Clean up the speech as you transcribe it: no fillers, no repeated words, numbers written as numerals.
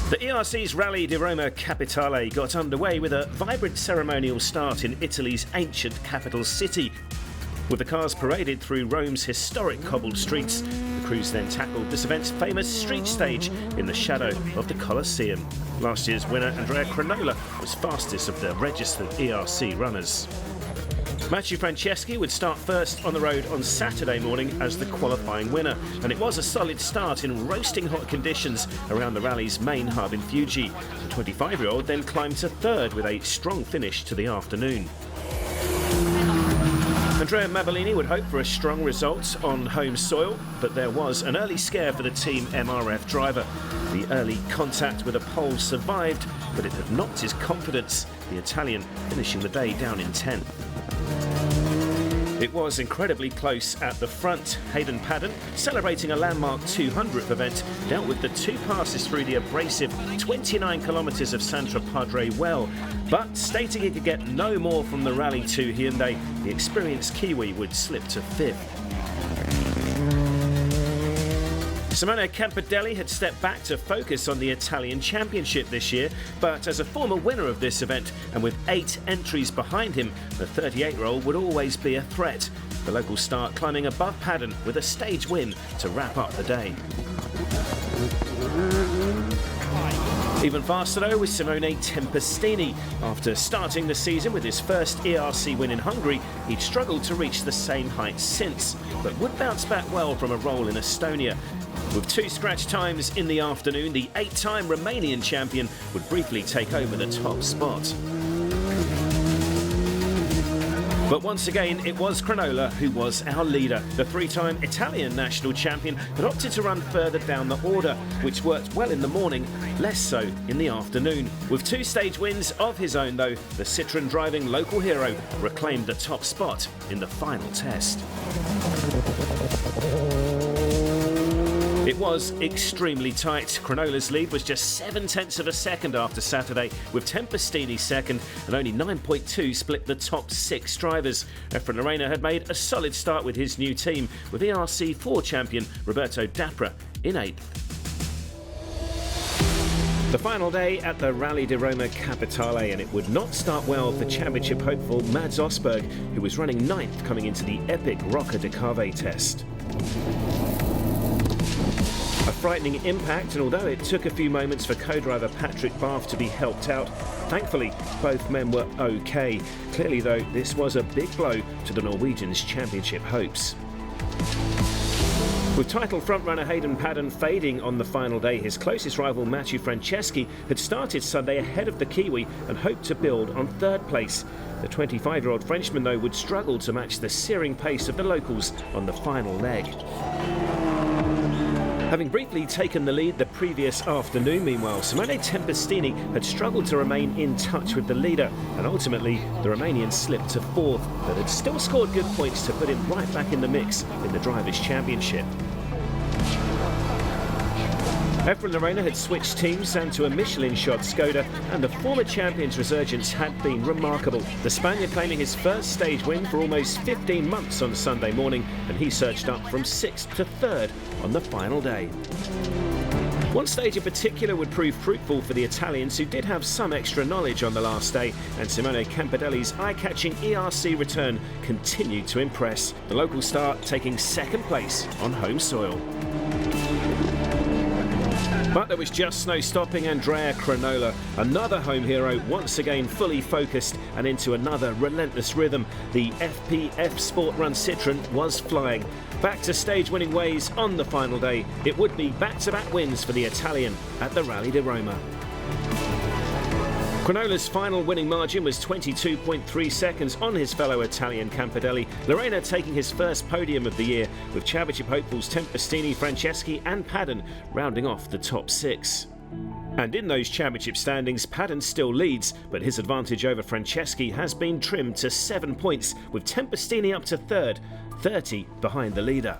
The ERC's Rally di Roma Capitale got underway with a vibrant ceremonial start in Italy's ancient capital city. With the cars paraded through Rome's historic cobbled streets, the crews then tackled this event's famous street stage in the shadow of the Colosseum. Last year's winner, Andrea Cronola, was fastest of the registered ERC runners. Matteo Franceschi would start first on the road on Saturday morning as the qualifying winner, and it was a solid start in roasting hot conditions around the rally's main hub in Fiuggi. The 25-year-old then climbed to third with a strong finish to the afternoon. Andrea Mabellini would hope for a strong result on home soil, but there was an early scare for the Team MRF driver. The early contact with a pole survived, but it had knocked his confidence, the Italian finishing the day down in 10th. It was incredibly close at the front. Hayden Paddon, celebrating a landmark 200th event, dealt with the two passes through the abrasive 29 kilometres of Santra Padre well, but stating he could get no more from the Rally 2 Hyundai, the experienced Kiwi would slip to 5th. Simone Campidelli had stepped back to focus on the Italian Championship this year, but as a former winner of this event and with 8 entries behind him, the 38-year-old would always be a threat. The local star climbing above Paddon with a stage win to wrap up the day. Even faster though was Simone Tempestini. After starting the season with his first ERC win in Hungary, he'd struggled to reach the same heights since, but would bounce back well from a role in Estonia. With 2 scratch times in the afternoon, the 8-time Romanian champion would briefly take over the top spot. But once again, it was Cronola who was our leader. The 3-time Italian national champion had opted to run further down the order, which worked well in the morning, less so in the afternoon. With 2 stage wins of his own though, the Citroën driving local hero reclaimed the top spot in the final test. It was extremely tight. Cronola's lead was just 0.7 of a second after Saturday, with Tempestini second, and only 9.2 split the top 6 drivers. Efren Lorena had made a solid start with his new team, with ERC4 champion Roberto Dapra in 8th. The final day at the Rally di Roma Capitale, and it would not start well for championship hopeful Mads Osberg, who was running 9th coming into the epic Rocca di Cave test. A frightening impact, and although it took a few moments for co-driver Patrick Barth to be helped out, thankfully both men were okay. Clearly though, this was a big blow to the Norwegians' championship hopes. With title frontrunner Hayden Paddon fading on the final day, his closest rival Matteo Franceschi had started Sunday ahead of the Kiwi and hoped to build on 3rd place. The 25-year-old Frenchman though would struggle to match the searing pace of the locals on the final leg. Having briefly taken the lead the previous afternoon, meanwhile, Simone Tempestini had struggled to remain in touch with the leader, and ultimately the Romanian slipped to 4th, but had still scored good points to put him right back in the mix in the Drivers' Championship. Efren Lorena had switched teams and to a Michelin-shod Skoda, and the former champion's resurgence had been remarkable. The Spaniard claiming his first stage win for almost 15 months on Sunday morning, and he surged up from 6th to 3rd on the final day. One stage in particular would prove fruitful for the Italians, who did have some extra knowledge on the last day, and Simone Campidelli's eye-catching ERC return continued to impress. The local star taking 2nd place on home soil. But there was just no stopping Andrea Cronola, another home hero, once again fully focused and into another relentless rhythm. The FPF Sport Run Citroën was flying. Back to stage-winning ways on the final day, it would be back-to-back wins for the Italian at the Rally di Roma. Cronola's final winning margin was 22.3 seconds on his fellow Italian Campidelli. Lorena taking his first podium of the year, with championship hopefuls Tempestini, Franceschi and Paddon rounding off the top 6. And in those championship standings, Paddon still leads, but his advantage over Franceschi has been trimmed to 7 points, with Tempestini up to 3rd, 30 behind the leader.